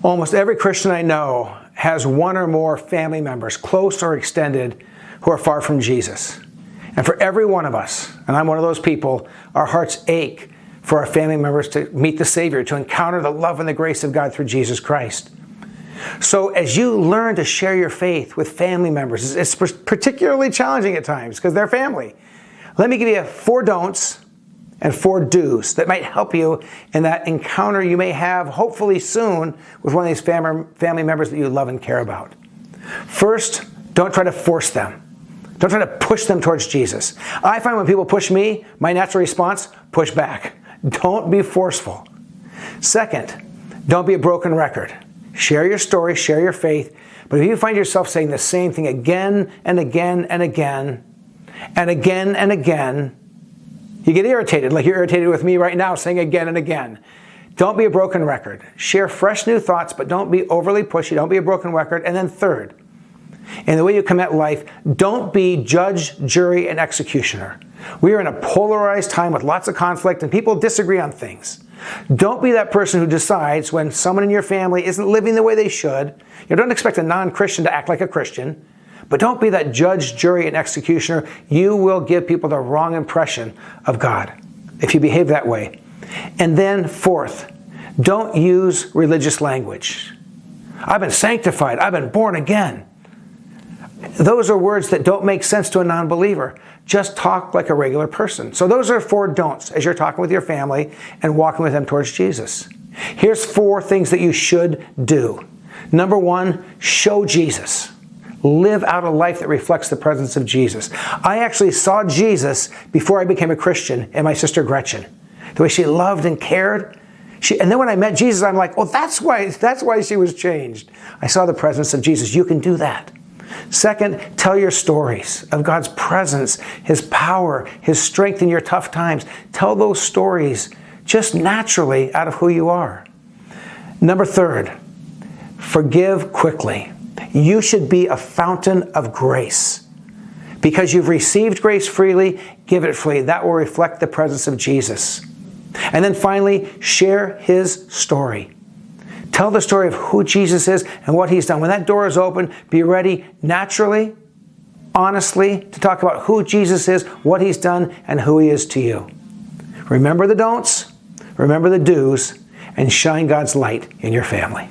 Almost every Christian I know has one or more family members, close or extended, who are far from Jesus. And for every one of us, and I'm one of those people, our hearts ache for our family members to meet the Savior, to encounter the love and the grace of God through Jesus Christ. So as you learn to share your faith with family members, it's particularly challenging at times because they're family. Let me give you 4 don'ts and 4 do's that might help you in that encounter you may have, hopefully soon, with one of these family members that you love and care about. First, don't try to force them. Don't try to push them towards Jesus. I find when people push me, my natural response, push back. Don't be forceful. Second, don't be a broken record. Share your story, share your faith, but if you find yourself saying the same thing again and again and again and again and again, you get irritated, like you're irritated with me right now saying again and again. Don't be a broken record. Share fresh new thoughts, but don't be overly pushy. Don't be a broken record. And then third, in the way you come at life, don't be judge, jury, and executioner. We are in a polarized time with lots of conflict and people disagree on things. Don't be that person who decides when someone in your family isn't living the way they should. You don't expect a non-Christian to act like a Christian. But don't be that judge, jury, and executioner. You will give people the wrong impression of God if you behave that way. And then fourth, don't use religious language. I've been sanctified. I've been born again. Those are words that don't make sense to a non-believer. Just talk like a regular person. So those are 4 don'ts as you're talking with your family and walking with them towards Jesus. Here's 4 things that you should do. Number 1, show Jesus. Live out a life that reflects the presence of Jesus. I actually saw Jesus before I became a Christian in my sister Gretchen. The way she loved and cared. And then when I met Jesus, I'm like, oh, that's why she was changed. I saw the presence of Jesus. You can do that. Second, tell your stories of God's presence, His power, His strength in your tough times. Tell those stories just naturally out of who you are. Number 3, forgive quickly. You should be a fountain of grace. Because you've received grace freely, give it freely. That will reflect the presence of Jesus. And then finally, share His story. Tell the story of who Jesus is and what He's done. When that door is open, be ready naturally, honestly, to talk about who Jesus is, what He's done, and who He is to you. Remember the don'ts, remember the do's, and shine God's light in your family.